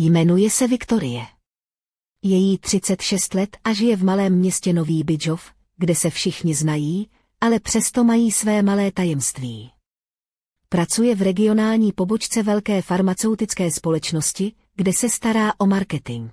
Jmenuje se Viktorie. Je jí 36 let a žije v malém městě Nový Bydžov, kde se všichni znají, ale přesto mají své malé tajemství. Pracuje v regionální pobočce velké farmaceutické společnosti, kde se stará o marketing.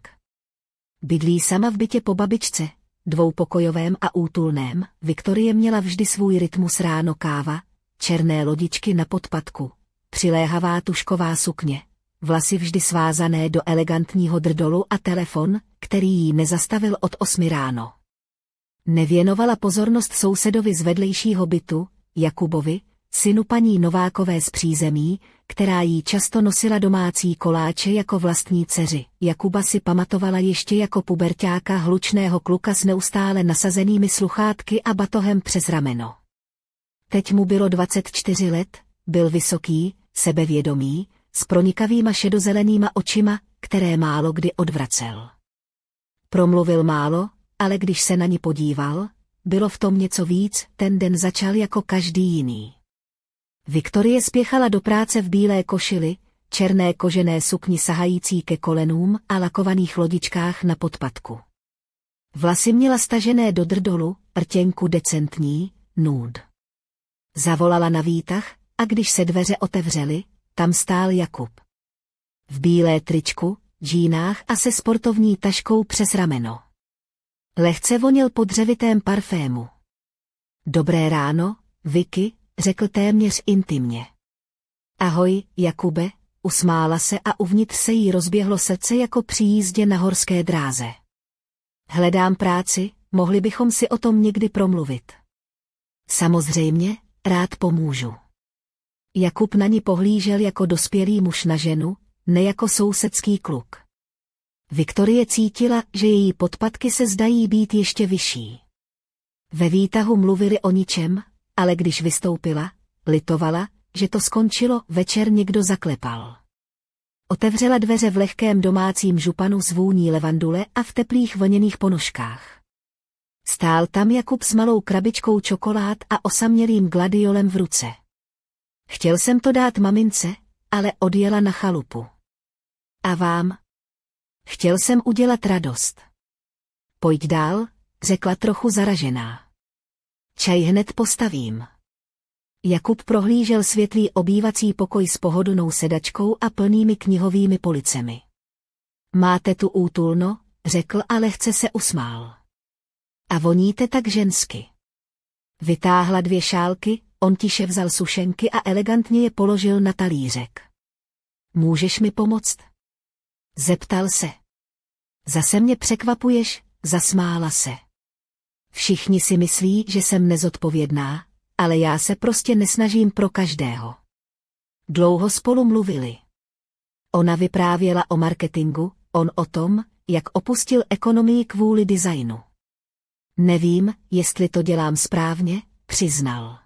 Bydlí sama v bytě po babičce, dvoupokojovém a útulném. Viktorie měla vždy svůj rytmus: ráno káva, černé lodičky na podpatku, přiléhavá tušková sukně, vlasy vždy svázané do elegantního drdolu a telefon, který jí nezastavil od 8 ráno. Nevěnovala pozornost sousedovi z vedlejšího bytu, Jakubovi, synu paní Novákové z přízemí, která jí často nosila domácí koláče jako vlastní dceři. Jakuba si pamatovala ještě jako puberťáka, hlučného kluka s neustále nasazenými sluchátky a batohem přes rameno. Teď mu bylo 24 let, byl vysoký, sebevědomý, s pronikavýma šedozelenýma očima, které málo kdy odvracel. Promluvil málo, ale když se na ni podíval, bylo v tom něco víc. Ten den začal jako každý jiný. Viktorie spěchala do práce v bílé košili, černé kožené sukni sahající ke kolenům a lakovaných lodičkách na podpatku. Vlasy měla stažené do drdolu, rtěnku decentní, nude. Zavolala na výtah, a když se dveře otevřely, tam stál Jakub. V bílé tričku, džínách a se sportovní taškou přes rameno. Lehce vonil po dřevitém parfému. Dobré ráno, Vicky, řekl téměř intimně. Ahoj, Jakube, usmála se a uvnitř se jí rozběhlo srdce jako při jízdě na horské dráze. Hledám práci, mohli bychom si o tom někdy promluvit. Samozřejmě, rád pomůžu. Jakub na ni pohlížel jako dospělý muž na ženu, ne jako sousedský kluk. Viktorie cítila, že její podpatky se zdají být ještě vyšší. Ve výtahu mluvili o ničem, ale když vystoupila, litovala, že to skončilo. Večer někdo zaklepal. Otevřela dveře v lehkém domácím županu s vůní levandule a v teplých vlněných ponožkách. Stál tam Jakub s malou krabičkou čokolád a osamělým gladiolem v ruce. Chtěl jsem to dát mamince, ale odjela na chalupu. A vám? Chtěl jsem udělat radost. Pojď dál, řekla trochu zaražená. Čaj hned postavím. Jakub prohlížel světlý obývací pokoj s pohodlnou sedačkou a plnými knihovými policemi. Máte tu útulno, řekl a lehce se usmál. A voníte tak žensky. Vytáhla 2 šálky, on tiše vzal sušenky a elegantně je položil na talířek. Můžeš mi pomoct? Zeptal se. Zase mě překvapuješ, zasmála se. Všichni si myslí, že jsem nezodpovědná, ale já se prostě nesnažím pro každého. Dlouho spolu mluvili. Ona vyprávěla o marketingu, on o tom, jak opustil ekonomii kvůli designu. Nevím, jestli to dělám správně, přiznal.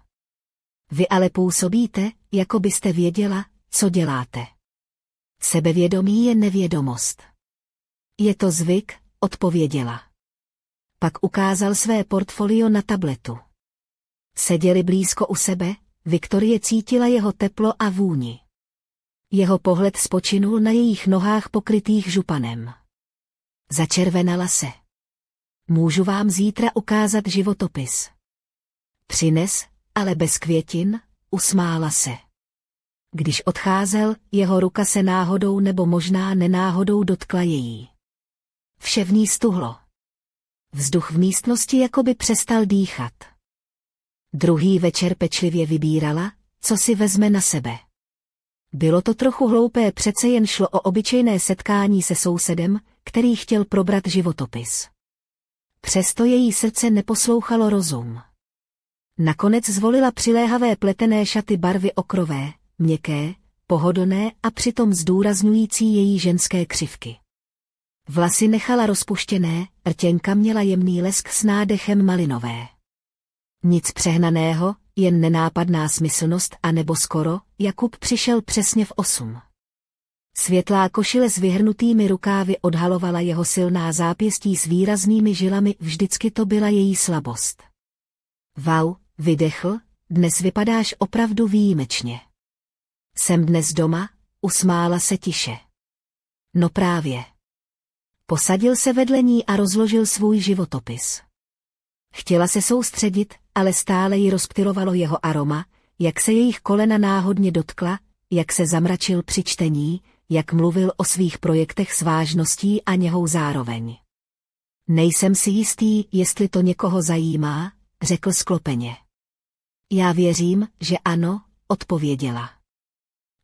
Vy ale působíte, jako byste věděla, co děláte. Sebevědomí je nevědomost. Je to zvyk, odpověděla. Pak ukázal své portfolio na tabletu. Seděli blízko u sebe, Viktorie cítila jeho teplo a vůni. Jeho pohled spočinul na jejich nohách pokrytých županem. Začervenala se. Můžu vám zítra ukázat životopis. Přines, ale bez květin, usmála se. Když odcházel, jeho ruka se náhodou nebo možná nenáhodou dotkla její. Vše v ní stuhlo. Vzduch v místnosti jakoby přestal dýchat. Druhý večer pečlivě vybírala, co si vezme na sebe. Bylo to trochu hloupé, přece jen šlo o obyčejné setkání se sousedem, který chtěl probrat životopis. Přesto její srdce neposlouchalo rozum. Nakonec zvolila přiléhavé pletené šaty barvy okrové, měkké, pohodlné a přitom zdůrazňující její ženské křivky. Vlasy nechala rozpuštěné, rtěnka měla jemný lesk s nádechem malinové. Nic přehnaného, jen nenápadná smyslnost a nebo skoro, Jakub přišel přesně v 8. Světlá košile s vyhrnutými rukávy odhalovala jeho silná zápěstí s výraznými žilami, vždycky to byla její slabost. Vau, vydechl, dnes vypadáš opravdu výjimečně. Jsem dnes doma, usmála se tiše. No právě. Posadil se vedle ní a rozložil svůj životopis. Chtěla se soustředit, ale stále ji rozptylovalo jeho aroma, jak se jejich kolena náhodně dotkla, jak se zamračil při čtení, jak mluvil o svých projektech s vážností a něhou zároveň. Nejsem si jistý, jestli to někoho zajímá, řekl sklopeně. Já věřím, že ano, odpověděla.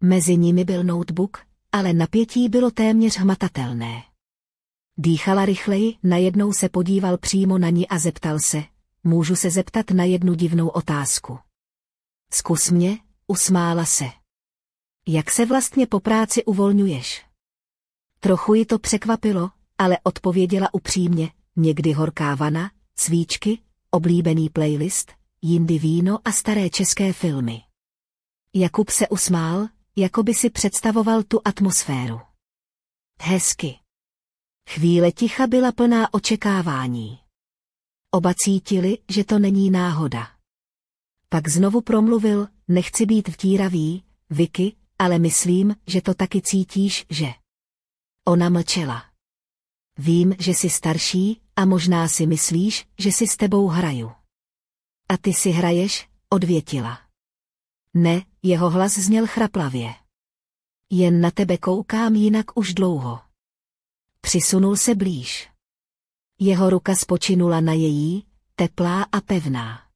Mezi nimi byl notebook, ale napětí bylo téměř hmatatelné. Dýchala rychleji, najednou se podíval přímo na ní a zeptal se, můžu se zeptat na jednu divnou otázku. Zkus mě, usmála se. Jak se vlastně po práci uvolňuješ? Trochu ji to překvapilo, ale odpověděla upřímně, někdy horká vana, svíčky, oblíbený playlist, jindy víno a staré české filmy. Jakub se usmál, jako by si představoval tu atmosféru. Hezky. Chvíle ticha byla plná očekávání. Oba cítili, že to není náhoda. Pak znovu promluvil, nechci být vtíravý, Vicky, ale myslím, že to taky cítíš, že... Ona mlčela. Vím, že jsi starší a možná si myslíš, že si s tebou hraju. A ty si hraješ, odvětila. Ne, jeho hlas zněl chraplavě. Jen na tebe koukám jinak už dlouho. Přisunul se blíž. Jeho ruka spočinula na její, teplá a pevná.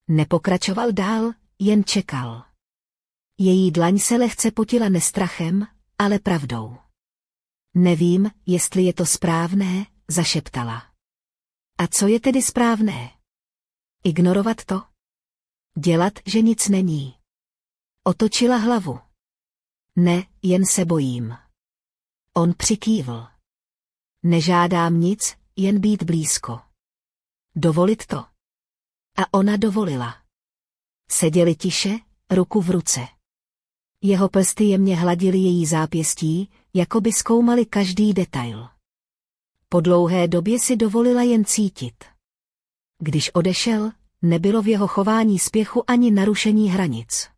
Nepokračoval dál, jen čekal. Její dlaň se lehce potila nestrachem, ale pravdou. Nevím, jestli je to správné, zašeptala. A co je tedy správné? Ignorovat to? Dělat, že nic není. Otočila hlavu. Ne, jen se bojím. On přikývl. Nežádám nic, jen být blízko. Dovolit to. A ona dovolila. Seděli tiše, ruku v ruce. Jeho prsty jemně hladily její zápěstí, jako by zkoumali každý detail. Po dlouhé době si dovolila jen cítit. Když odešel, nebylo v jeho chování spěchu ani narušení hranic.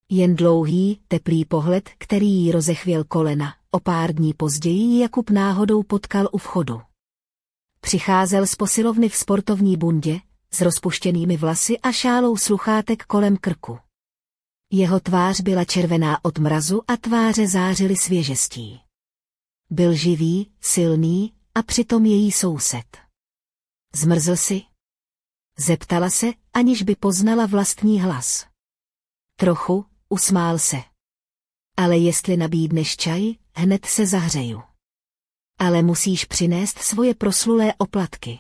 Jen dlouhý, teplý pohled, který jí rozechvěl kolena, o pár dní později Jakub náhodou potkal u vchodu. Přicházel z posilovny v sportovní bundě, s rozpuštěnými vlasy a šálou sluchátek kolem krku. Jeho tvář byla červená od mrazu a tváře zářily svěžestí. Byl živý, silný a přitom její soused. Zmrzl si? Zeptala se, aniž by poznala vlastní hlas. Trochu, usmál se. Ale jestli nabídneš čaj, hned se zahřeju. Ale musíš přinést svoje proslulé oplatky.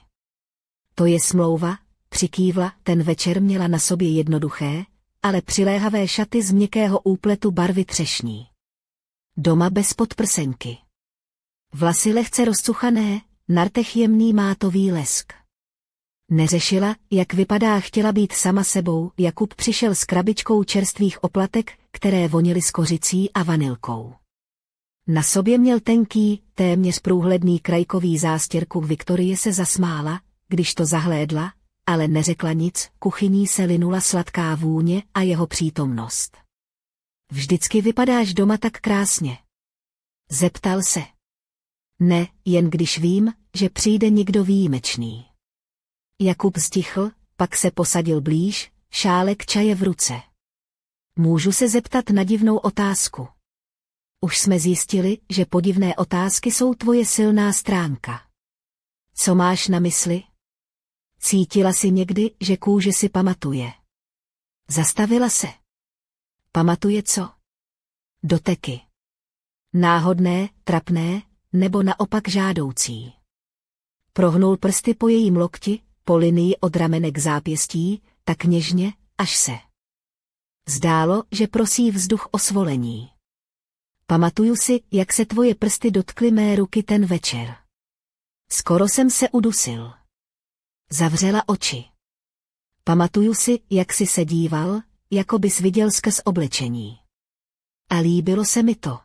To je smlouva, přikývla, ten večer měla na sobě jednoduché, ale přiléhavé šaty z měkkého úpletu barvy třešní. Doma bez podprsenky. Vlasy lehce rozcuchané, na rtech jemný mátový lesk. Neřešila, jak vypadá, chtěla být sama sebou. Jakub přišel s krabičkou čerstvých oplatek, které vonily s kořicí a vanilkou. Na sobě měl tenký, téměř průhledný krajkový zástěrku. Viktorie se zasmála, když to zahlédla, ale neřekla nic, kuchyní se linula sladká vůně a jeho přítomnost. Vždycky vypadáš doma tak krásně. Zeptal se. Ne, jen když vím, že přijde někdo výjimečný. Jakub stichl, pak se posadil blíž, šálek čaje v ruce. Můžu se zeptat na divnou otázku. Už jsme zjistili, že podivné otázky jsou tvoje silná stránka. Co máš na mysli? Cítila si někdy, že kůže si pamatuje. Zastavila se. Pamatuje co? Doteky. Náhodné, trapné, nebo naopak žádoucí. Prohnul prsty po jejím lokti, po linii od ramene k zápěstí, tak něžně, až se. Zdálo, že prosí vzduch o svolení. Pamatuju si, jak se tvoje prsty dotkly mé ruky ten večer. Skoro jsem se udusil. Zavřela oči. Pamatuju si, jak jsi se díval, jako bys viděl skrz oblečení. A líbilo se mi to.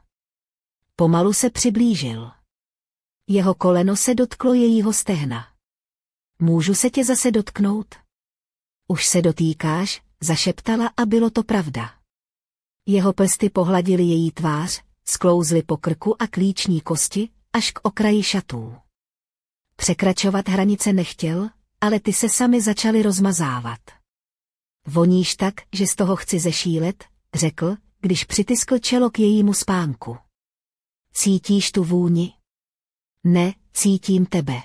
Pomalu se přiblížil. Jeho koleno se dotklo jejího stehna. Můžu se tě zase dotknout? Už se dotýkáš, zašeptala a bylo to pravda. Jeho prsty pohladily její tvář, sklouzly po krku a klíční kosti, až k okraji šatů. Překračovat hranice nechtěl, ale ty se sami začaly rozmazávat. Voníš tak, že z toho chci zešílet, řekl, když přitiskl čelo k jejímu spánku. Cítíš tu vůni? Ne, cítím tebe.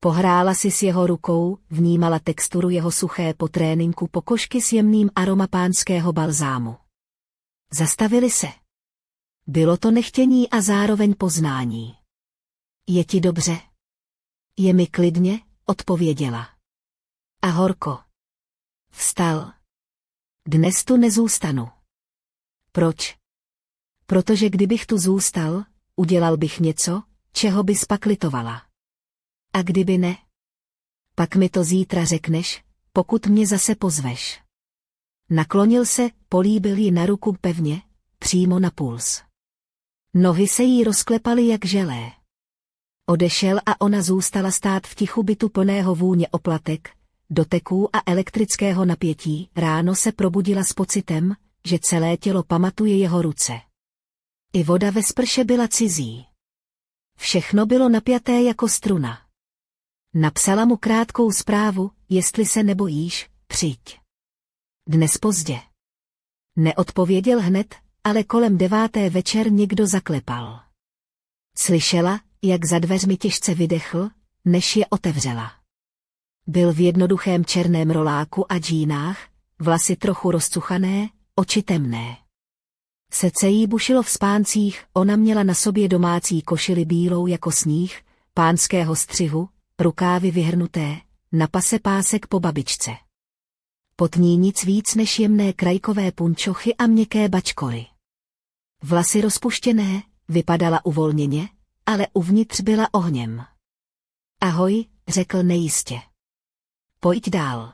Pohrála si s jeho rukou, vnímala texturu jeho suché po tréninku pokožky s jemným aroma pánského balzámu. Zastavili se. Bylo to nechtění a zároveň poznání. Je ti dobře? Je mi klidně, odpověděla. A horko. Vstal. Dnes tu nezůstanu. Proč? Protože kdybych tu zůstal, udělal bych něco, čeho bys pak litovala. A kdyby ne? Pak mi to zítra řekneš, pokud mě zase pozveš. Naklonil se, políbil ji na ruku pevně, přímo na puls. Nohy se jí rozklepaly jak želé. Odešel a ona zůstala stát v tichu bytu plného vůně oplatek, doteků a elektrického napětí. Ráno se probudila s pocitem, že celé tělo pamatuje jeho ruce. I voda ve sprše byla cizí. Všechno bylo napjaté jako struna. Napsala mu krátkou zprávu, jestli se nebojíš, přijď. Dnes pozdě. Neodpověděl hned, ale kolem 9. večer někdo zaklepal. Slyšela, jak za dveřmi těžce vydechl, než je otevřela. Byl v jednoduchém černém roláku a džínách, vlasy trochu rozcuchané, oči temné. Srdce jí bušilo v spáncích, ona měla na sobě domácí košili bílou jako sníh, pánského střihu, rukávy vyhrnuté, na pase pásek po babičce. Pod ní nic víc než jemné krajkové punčochy a měkké bačkory. Vlasy rozpuštěné, vypadala uvolněně, ale uvnitř byla ohněm. Ahoj, řekl nejistě. Pojď dál.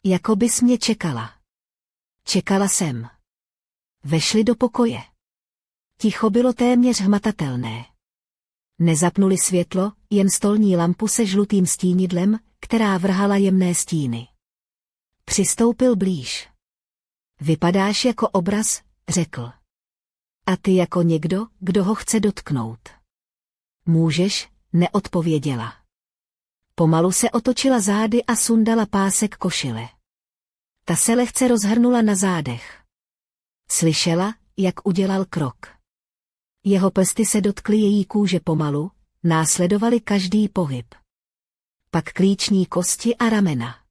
Jako bys mě čekala. Čekala jsem. Vešli do pokoje. Ticho bylo téměř hmatatelné. Nezapnuli světlo, jen stolní lampu se žlutým stínidlem, která vrhala jemné stíny. Přistoupil blíž. Vypadáš jako obraz, řekl. A ty jako někdo, kdo ho chce dotknout. Můžeš, neodpověděla. Pomalu se otočila zády a sundala pásek košile. Ta se lehce rozhrnula na zádech. Slyšela, jak udělal krok. Jeho prsty se dotkly její kůže pomalu, následovali každý pohyb. Pak klíční kosti a ramena.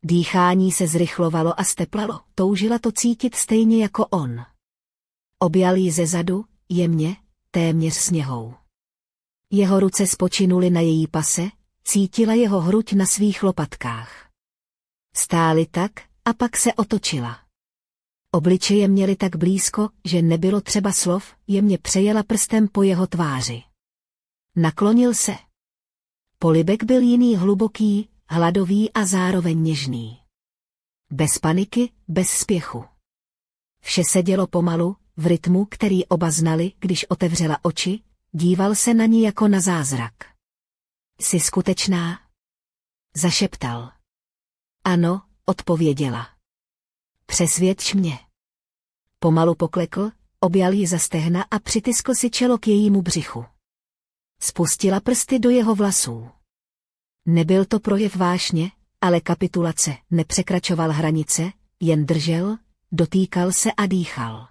Dýchání se zrychlovalo a steplalo, toužila to cítit stejně jako on. Objal ji zezadu, jemně, téměř sněhou. Jeho ruce spočinuly na její pase, cítila jeho hruď na svých lopatkách. Stáli tak, a pak se otočila. Obličeje měly tak blízko, že nebylo třeba slov, jemně přejela prstem po jeho tváři. Naklonil se. Polibek byl jiný hluboký, hladový a zároveň něžný. Bez paniky, bez spěchu. Vše se dělo pomalu, v rytmu, který oba znali, když otevřela oči, díval se na ní jako na zázrak. Jsi skutečná? Zašeptal. Ano, odpověděla. Přesvědč mě. Pomalu poklekl, objal ji za stehna a přitiskl si čelo k jejímu břichu. Spustila prsty do jeho vlasů. Nebyl to projev vášně, ale kapitulace, nepřekračoval hranice, jen držel, dotýkal se a dýchal.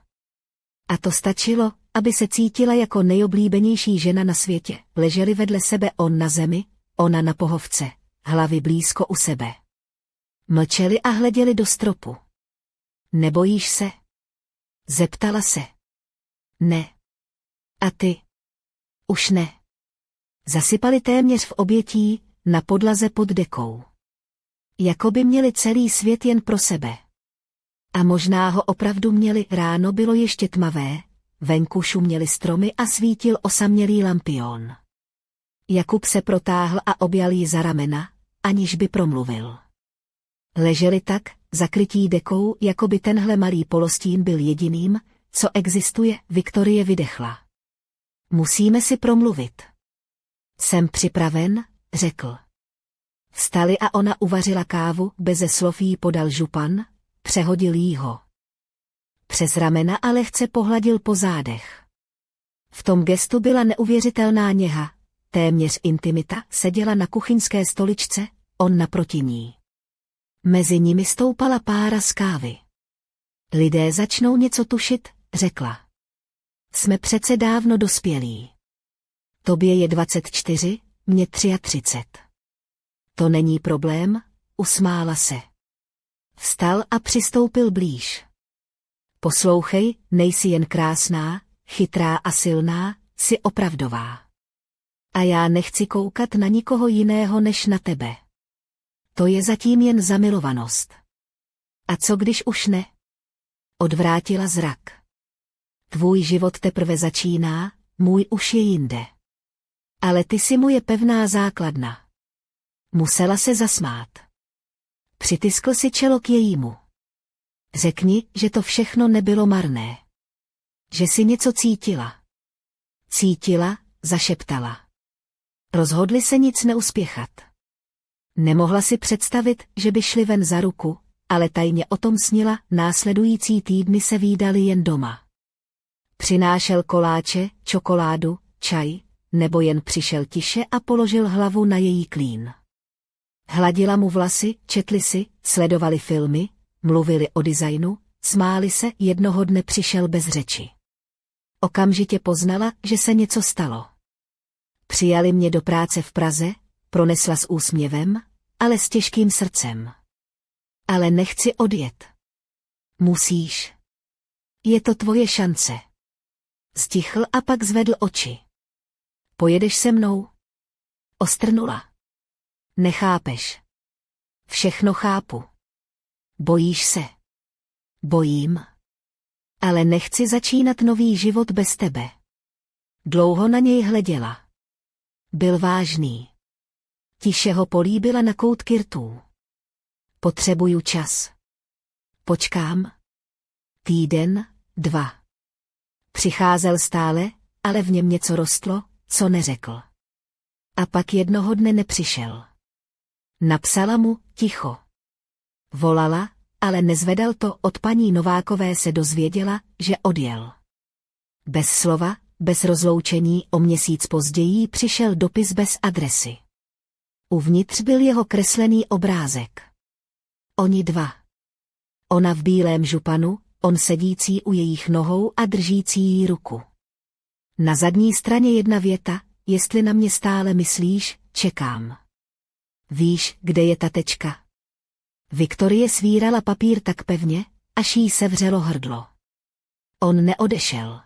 A to stačilo, aby se cítila jako nejoblíbenější žena na světě. Leželi vedle sebe on na zemi, ona na pohovce, hlavy blízko u sebe. Mlčeli a hleděli do stropu. Nebojíš se? Zeptala se. Ne. A ty? Už ne. Zasypali téměř v obětí, na podlaze pod dekou. Jako by měli celý svět jen pro sebe. A možná ho opravdu měli, ráno bylo ještě tmavé, venku šuměly stromy a svítil osamělý lampion. Jakub se protáhl a objal ji za ramena, aniž by promluvil. Leželi tak, zakrytí dekou, jako by tenhle malý polostín byl jediným, co existuje, Viktorie vydechla. Musíme si promluvit. Jsem připraven, řekl. Vstali a ona uvařila kávu, beze slov jí podal župan, přehodil jí ho. přes ramena a lehce pohladil po zádech. V tom gestu byla neuvěřitelná něha, téměř intimita, seděla na kuchyňské stoličce, on naproti ní. Mezi nimi stoupala pára z kávy. Lidé začnou něco tušit, řekla. Jsme přece dávno dospělí. Tobě je 24, mně 33. To není problém, usmála se. Vstal a přistoupil blíž. Poslouchej, nejsi jen krásná, chytrá a silná, jsi opravdová. A já nechci koukat na nikoho jiného než na tebe. To je zatím jen zamilovanost. A co když už ne? Odvrátila zrak. Tvůj život teprve začíná, můj už je jinde. Ale ty jsi moje pevná základna. Musela se zasmát. Přitiskl si čelo k jejímu. Řekni, že to všechno nebylo marné. Že si něco cítila. Cítila, zašeptala. Rozhodli se nic neuspěchat. Nemohla si představit, že by šli ven za ruku, ale tajně o tom snila, následující týdny se vídali jen doma. Přinášel koláče, čokoládu, čaj, nebo jen přišel tiše a položil hlavu na její klín. Hladila mu vlasy, četli si, sledovali filmy, mluvili o designu, smáli se, jednoho dne přišel bez řeči. Okamžitě poznala, že se něco stalo. Přijali mě do práce v Praze, pronesla s úsměvem, ale s těžkým srdcem. Ale nechci odjet. Musíš. Je to tvoje šance. Stichl a pak zvedl oči. Pojedeš se mnou? Ostrnula. Nechápeš. Všechno chápu. Bojíš se. Bojím. Ale nechci začínat nový život bez tebe. Dlouho na něj hleděla. Byl vážný. Tiše ho políbila na koutky rtů. Potřebuju čas. Počkám. Týden, 2. Přicházel stále, ale v něm něco rostlo, co neřekl. A pak jednoho dne nepřišel. Napsala mu, ticho. Volala, ale nezvedal to, od paní Novákové se dozvěděla, že odjel. Bez slova, bez rozloučení, o měsíc později přišel dopis bez adresy. Uvnitř byl jeho kreslený obrázek. Oni 2. Ona v bílém županu, on sedící u jejich nohou a držící jí ruku. Na zadní straně jedna věta, jestli na mě stále myslíš, čekám. Víš, kde je ta tečka? Viktorie svírala papír tak pevně, až jí sevřelo hrdlo. On neodešel.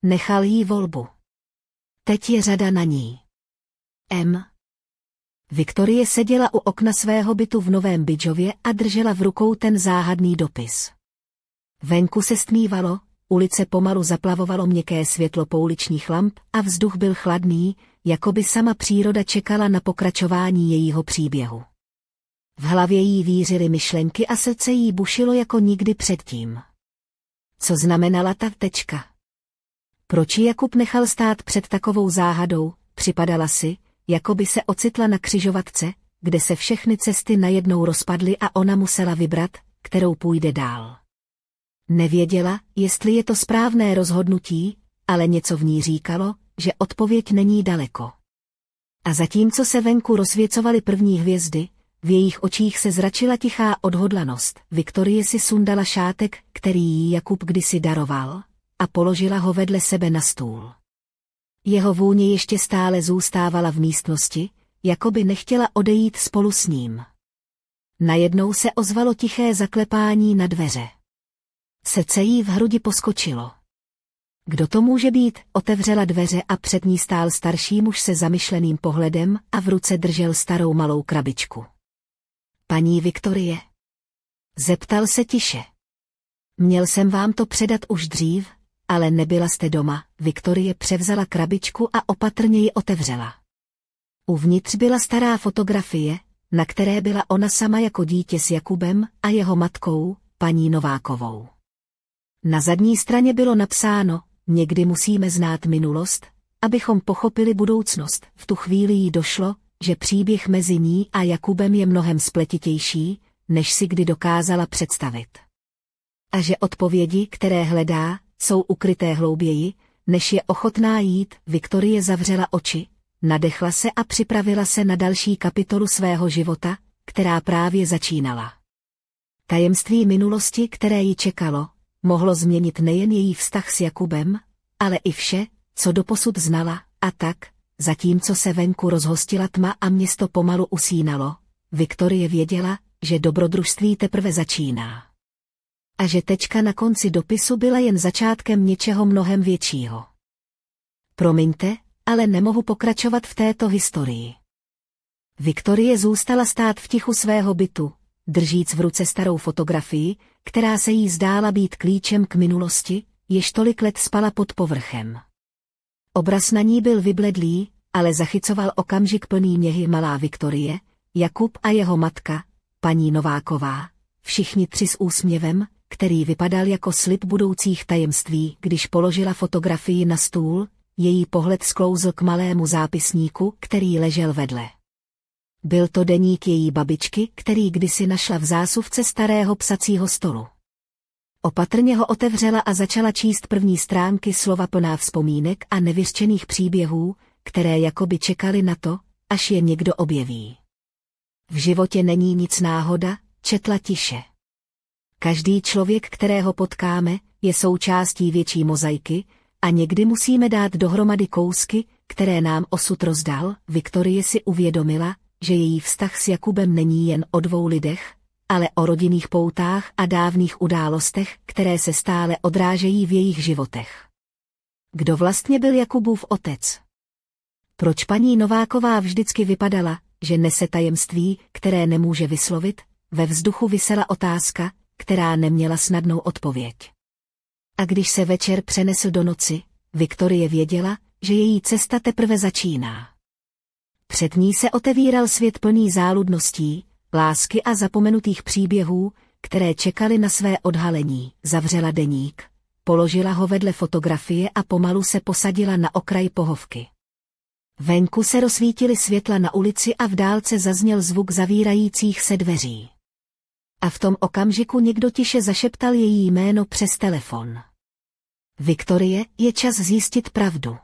Nechal jí volbu. Teď je řada na ní. Viktorie seděla u okna svého bytu v Novém Bydžově a držela v rukou ten záhadný dopis. Venku se stmívalo, ulice pomalu zaplavovalo měkké světlo pouličních lamp a vzduch byl chladný, jako by sama příroda čekala na pokračování jejího příběhu. V hlavě jí vířily myšlenky a srdce jí bušilo jako nikdy předtím. Co znamenala ta tečka? Proč ji Jakub nechal stát před takovou záhadou? Připadala si, jako by se ocitla na křižovatce, kde se všechny cesty najednou rozpadly a ona musela vybrat, kterou půjde dál. Nevěděla, jestli je to správné rozhodnutí, ale něco v ní říkalo, že odpověď není daleko. A zatímco se venku rozsvěcovaly první hvězdy, v jejich očích se zračila tichá odhodlanost. Viktorie si sundala šátek, který jí Jakub kdysi daroval, a položila ho vedle sebe na stůl. Jeho vůně ještě stále zůstávala v místnosti, jako by nechtěla odejít spolu s ním. Najednou se ozvalo tiché zaklepání na dveře. Srdce jí v hrudi poskočilo. Kdo to může být? Otevřela dveře a před ní stál starší muž se zamyšleným pohledem a v ruce držel starou malou krabičku. Paní Viktorie? Zeptal se tiše. Měl jsem vám to předat už dřív, ale nebyla jste doma. Viktorie převzala krabičku a opatrně ji otevřela. Uvnitř byla stará fotografie, na které byla ona sama jako dítě s Jakubem a jeho matkou, paní Novákovou. Na zadní straně bylo napsáno, někdy musíme znát minulost, abychom pochopili budoucnost. V tu chvíli jí došlo, že příběh mezi ní a Jakubem je mnohem spletitější, než si kdy dokázala představit. A že odpovědi, které hledá, jsou ukryté hlouběji, než je ochotná jít. Viktorie zavřela oči, nadechla se a připravila se na další kapitolu svého života, která právě začínala. Tajemství minulosti, které ji čekalo, mohlo změnit nejen její vztah s Jakubem, ale i vše, co doposud znala, a tak, zatímco se venku rozhostila tma a město pomalu usínalo, Viktorie věděla, že dobrodružství teprve začíná. A že tečka na konci dopisu byla jen začátkem něčeho mnohem většího. Promiňte, ale nemohu pokračovat v této historii. Viktorie zůstala stát v tichu svého bytu, držíc v ruce starou fotografii, která se jí zdála být klíčem k minulosti, jež tolik let spala pod povrchem. Obraz na ní byl vybledlý, ale zachycoval okamžik plný něhy. Malá Viktorie, Jakub a jeho matka, paní Nováková, všichni tři s úsměvem, který vypadal jako slib budoucích tajemství. Když položila fotografii na stůl, její pohled sklouzl k malému zápisníku, který ležel vedle. Byl to deník její babičky, který kdysi našla v zásuvce starého psacího stolu. Opatrně ho otevřela a začala číst první stránky, slova plná vzpomínek a nevyřčených příběhů, které jakoby čekaly na to, až je někdo objeví. V životě není nic náhoda, četla tiše. Každý člověk, kterého potkáme, je součástí větší mozaiky a někdy musíme dát dohromady kousky, které nám osud rozdal. Viktorie si uvědomila, že její vztah s Jakubem není jen o dvou lidech, ale o rodinných poutách a dávných událostech, které se stále odrážejí v jejich životech. Kdo vlastně byl Jakubův otec? Proč paní Nováková vždycky vypadala, že nese tajemství, které nemůže vyslovit? Ve vzduchu visela otázka, která neměla snadnou odpověď. A když se večer přenesl do noci, Viktorie věděla, že její cesta teprve začíná. Před ní se otevíral svět plný záludností, lásky a zapomenutých příběhů, které čekaly na své odhalení. Zavřela deník, položila ho vedle fotografie a pomalu se posadila na okraj pohovky. Venku se rozsvítily světla na ulici a v dálce zazněl zvuk zavírajících se dveří. A v tom okamžiku někdo tiše zašeptal její jméno přes telefon. Viktorie, je čas zjistit pravdu.